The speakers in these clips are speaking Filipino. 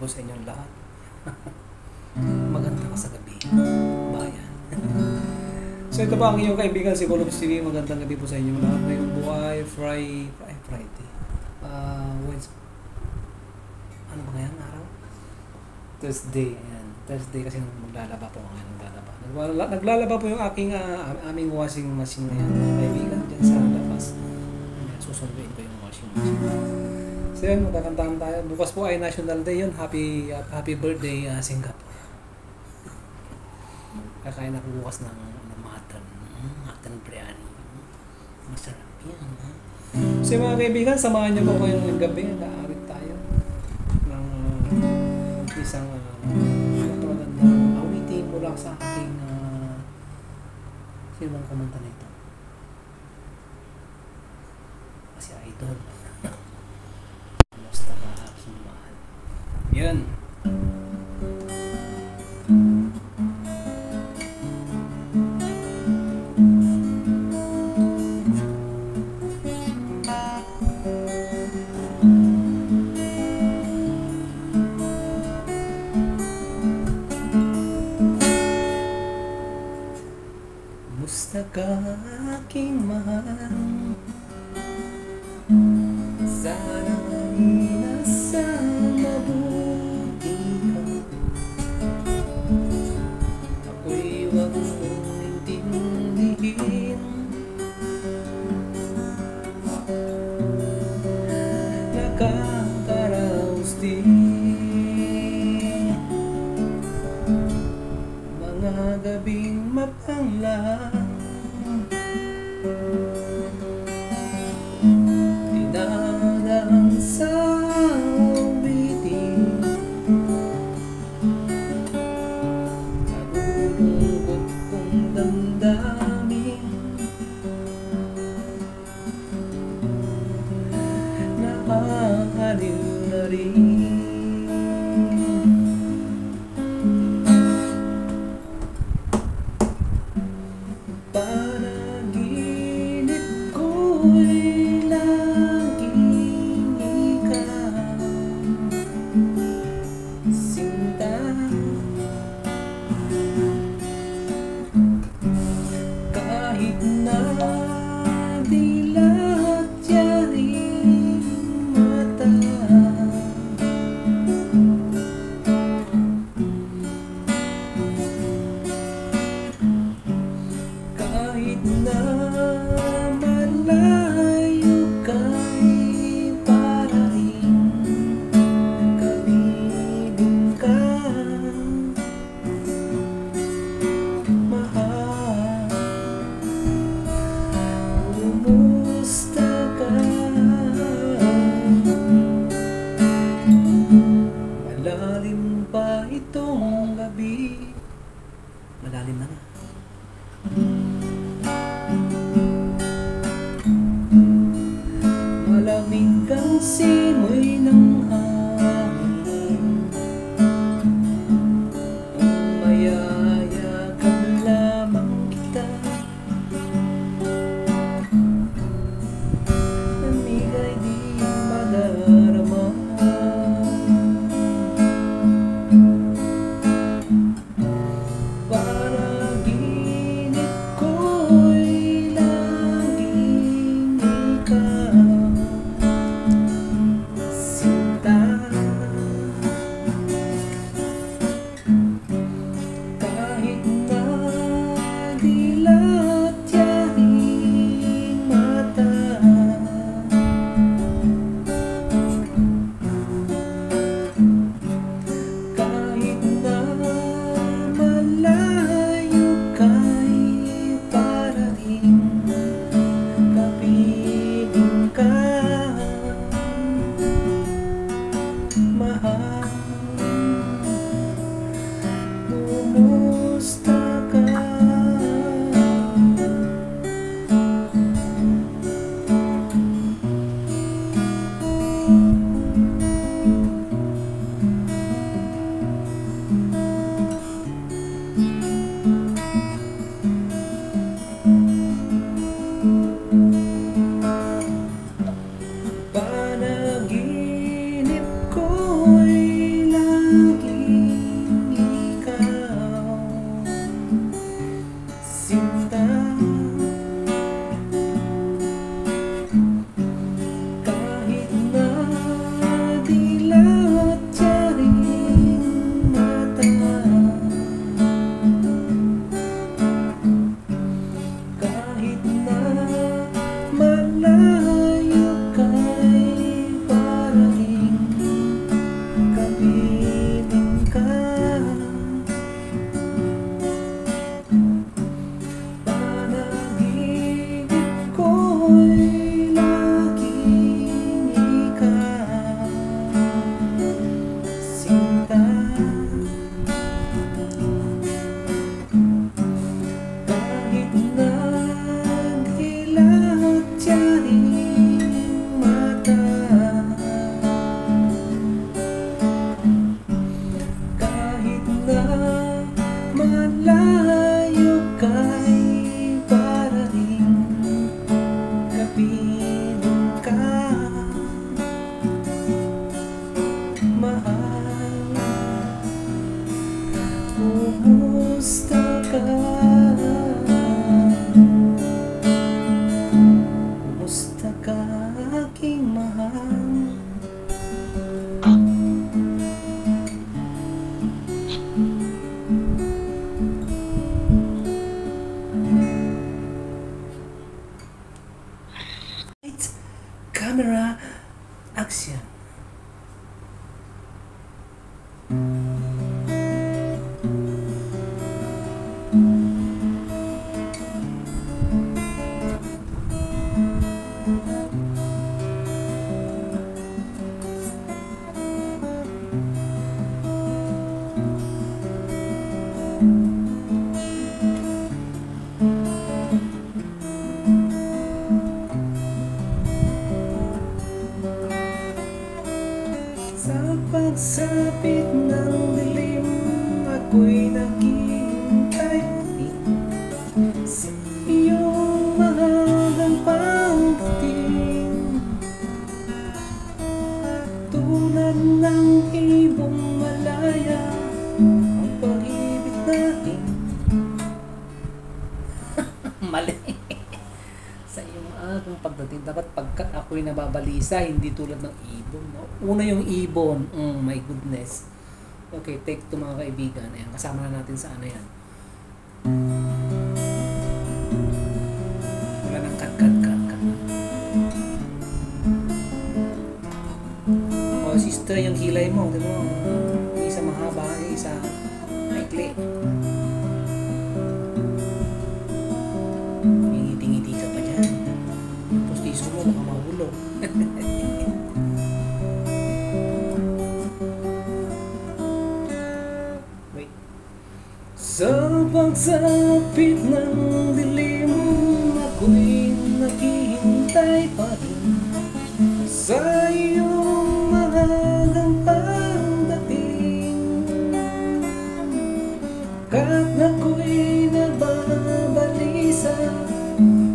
po sa inyong lahat. Maganda ka sa gabi, bayan. So ito pa ang iyong kaibigan si Columns TV. Magandang gabi po sa inyong lahat. Ngayong buhay, Friday. Ano ba ngayon araw? Thursday. Ayan. Thursday kasi maglalaba po ngayon. Naglalaba po yung aming washing machine ngayon. Kaibigan dyan sa labas. Susunduin ko yung washing machine. So yun, magkakantahan tayo. Bukas po ay National Day yun. Happy birthday, Singapore. Kakain ako bukas ng mutton biryani. Masarap yan. So mga kaibigan, samahan niyo po ngayong gabi. Naaawit tayo ng isang magandang awitin mula sa aking sino bang kumanta na ito? Kasi idol. Basta ka aking mahal. Yan. Musta ka aking mahal, sana ay nasa mabuti ka. Ako'y wag mong intindihin, nakakaraos din mga gabing mapanglang. Dinadaan sa awitin, nalulungkot kong damdamin, nakakaliw na rin. Panaginip ko'y laging ikaw, sinta. Kahit na di lahat yaring mata, kahit na malayo ka'y parating kapiling ka, mahal. Kumusta ka? Malalim pa itong gabi. Malalim na nga. Malamig ang simoy ng hangin, mayayagan lamang kita, lamig ay di madarama. Panaginip ko'y laging ikaw, Camera, action. Sa pagsapit ng dilim, ako'y naghihintay sa iyong mahagang pagdating. Tulad ng ibong malaya ang pag-ibig natin. Mali. Sa iyong mahagang pagdating, dapat pagkat ako'y nababalisa, hindi tulad ng ibon. No? Una yung ibon, my goodness. Okay, take to mga kaibigan. Ayan, kasama na natin sa ano yan. Wala nang kat. O, sister, yung kilay mo, di mo? Isa mahaba, isa maikli. Ngiti-ngiti ka pa dyan. Yung postiso mo, baka mahulog. Wait. Sa pagsapit ng dilim, ako'y naghihintay pa rin sa iyong mahagang pagdating. Kahit ako'y nababalisa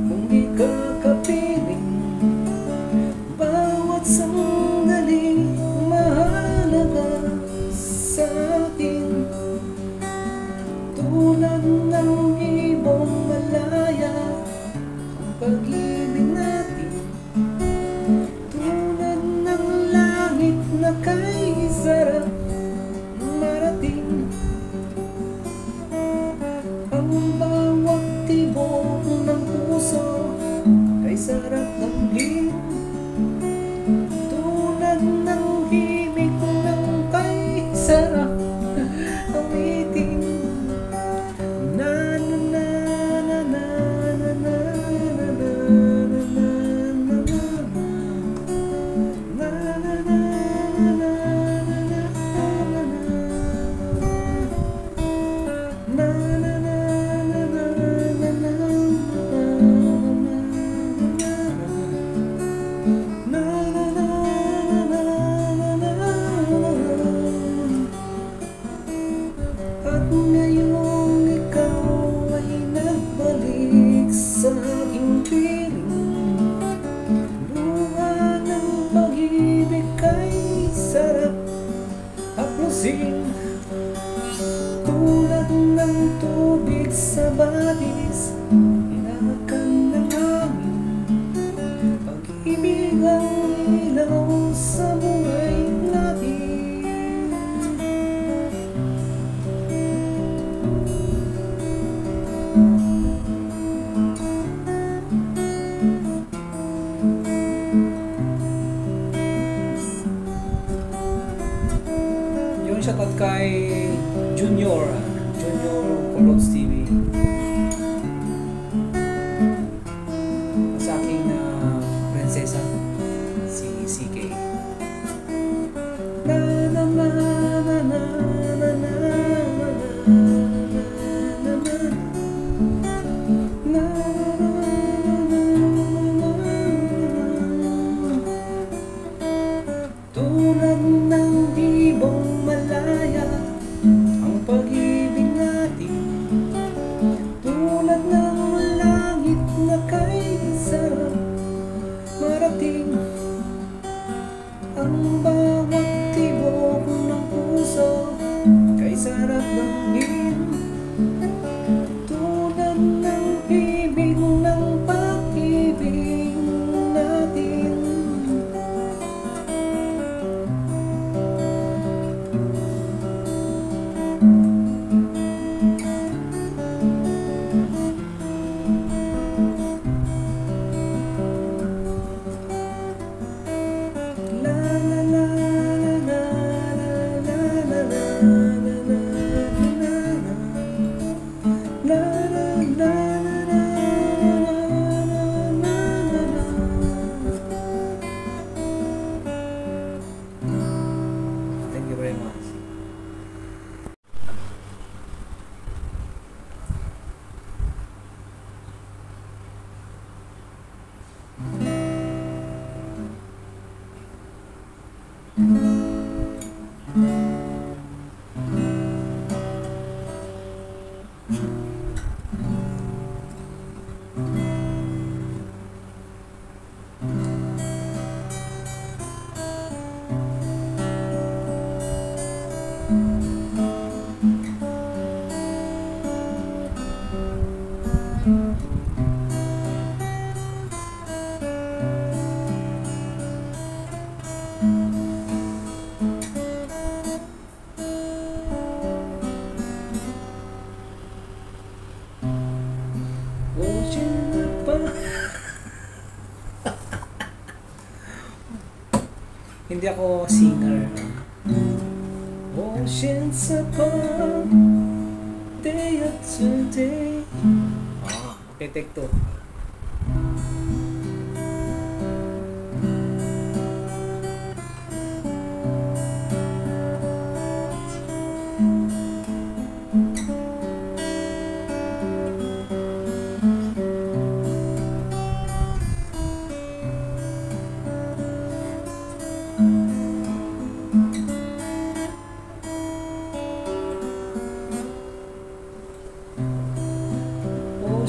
kung ikakapiling, bawat sandali mahalaga sa atin. Tulad ng ibong malaya ang pag-ibig natin. Tulad ng langit na kay sarap marating. Ang bawat tibok ng puso kay sarap damhin. Tulad ng himig ng kay sarap awitin. Na na na na na na na na na na na na na. At ngayong ikaw ay nagbalik sa aking piling, luha ng pag-ibig kay sarap haplusin. Tulad ng tubig sa batis, inakan ng amin, pag-ibig ang ilaw sa buhay natin. Yung shoutout kay Junior Colots TV. Sa aking prinsesa, si CK. Na na na na na na na na. Tulad ng ibong malaya ang pag-ibig natin. Tulad ng langit na kay sarap marating. Ang bawat tibok ng puso kay sarap damhin. Tulad ng ibig ng pag-ibig natin. Hindi ako singer. Oceans above, day after day. Okay, take two.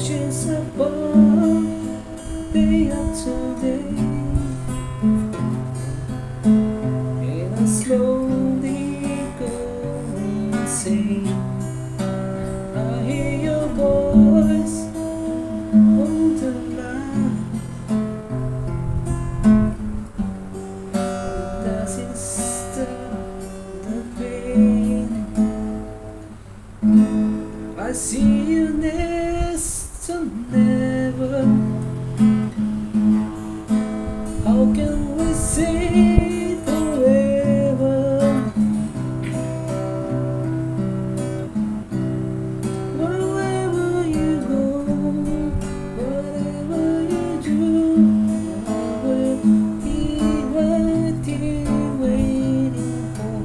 Oceans above, day after day, and I slowly go insane. I hear your voice on the line. It doesn't stop the pain. I see you next to never. How can we say forever? Wherever you go, whatever you do, I will be right here waiting for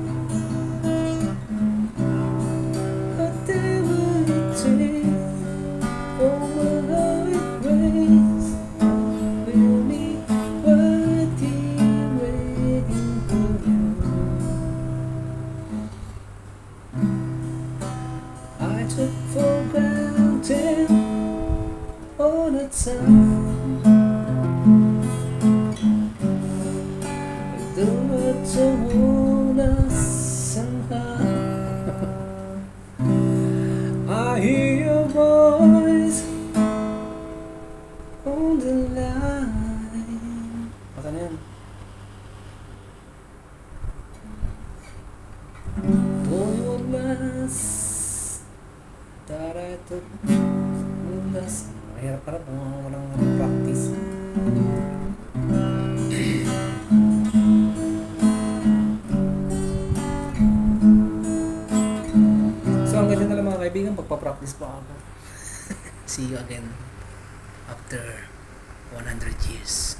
whatever it takes. Over how it rains, we'll meet right here waiting for you. I took for granted all the time. The words don't hold us somehow. I hear your voice on the line. Baka na yan. Tuloy ulas, darato ulas. Mahirap para kung walang practice. So ang ganda na lang mga kaibigan, pagpa-practice pa ako. See you again after 100 years.